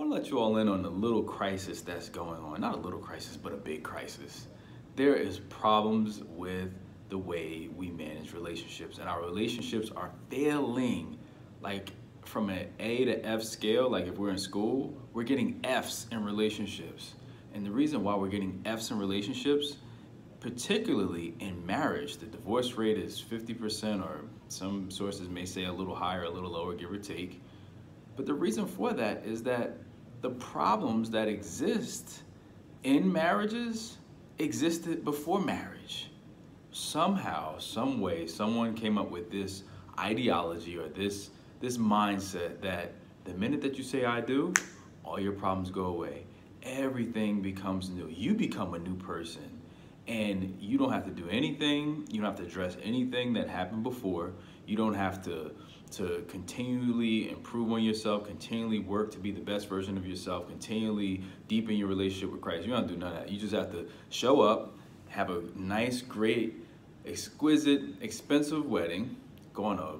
want to let you all in on a little crisis that's going on. Not a little crisis, but a big crisis. There is problems with the way we manage relationships, and our relationships are failing. Like from an A to F scale, like if we're in school, we're getting Fs in relationships. And the reason why we're getting Fs in relationships, particularly in marriage, the divorce rate is 50%, or some sources may say a little higher, a little lower, give or take. But the reason for that is that the problems that exist in marriages existed before marriage. Somehow, some way, someone came up with this ideology or this mindset that the minute that you say I do, all your problems go away. Everything becomes new. You become a new person, and you don't have to do anything. You don't have to address anything that happened before. You don't have to continually improve on yourself, continually work to be the best version of yourself, continually deepen your relationship with Christ. You don't have to do none of that. You just have to show up, have a nice, great, exquisite, expensive wedding, go on a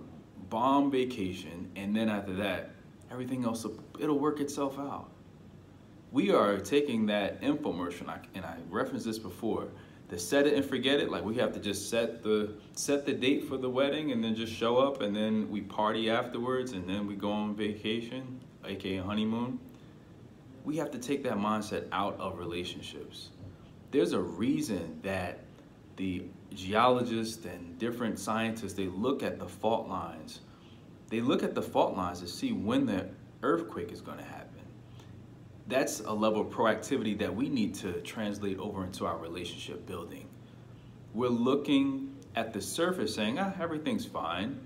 bomb vacation, and then after that, everything else, it'll work itself out. We are taking that infomercial, and I referenced this before, the set it and forget it. Like we have to just set the date for the wedding and then just show up, and then we party afterwards, and then we go on vacation, aka honeymoon. We have to take that mindset out of relationships. There's a reason that the geologists and different scientists, they look at the fault lines. They look at the fault lines to see when the earthquake is going to happen. That's a level of proactivity that we need to translate over into our relationship building. We're looking at the surface saying, everything's fine.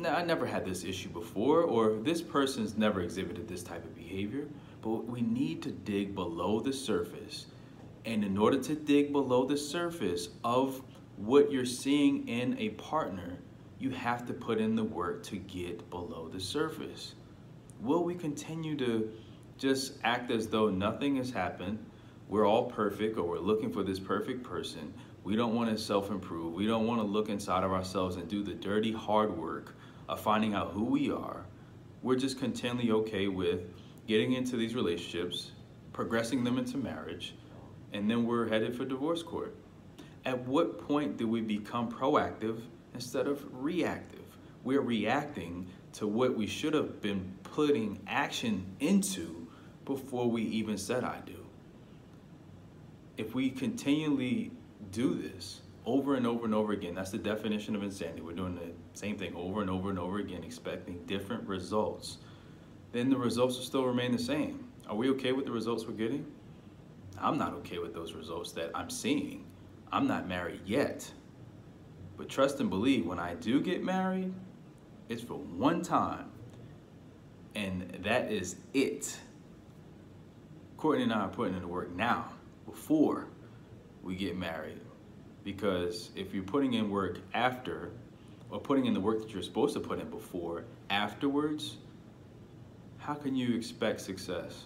I never had this issue before, or this person's never exhibited this type of behavior. But we need to dig below the surface. And in order to dig below the surface of what you're seeing in a partner, you have to put in the work to get below the surface. Will we continue to just act as though nothing has happened? We're all perfect, or we're looking for this perfect person. We don't want to self-improve. We don't want to look inside of ourselves and do the dirty, hard work of finding out who we are. We're just continually okay with getting into these relationships, progressing them into marriage, and then we're headed for divorce court. At what point do we become proactive instead of reactive? We're reacting to what we should have been putting action into before we even said I do. If we continually do this over and over and over again, that's the definition of insanity. We're doing the same thing over and over and over again, expecting different results. Then the results will still remain the same. Are we okay with the results we're getting? I'm not okay with those results that I'm seeing. I'm not married yet. But trust and believe, when I do get married, it's for one time. And that is it. Courtney and I are putting in the work now, before we get married. Because if you're putting in work after, or putting in the work that you're supposed to put in before, afterwards, how can you expect success?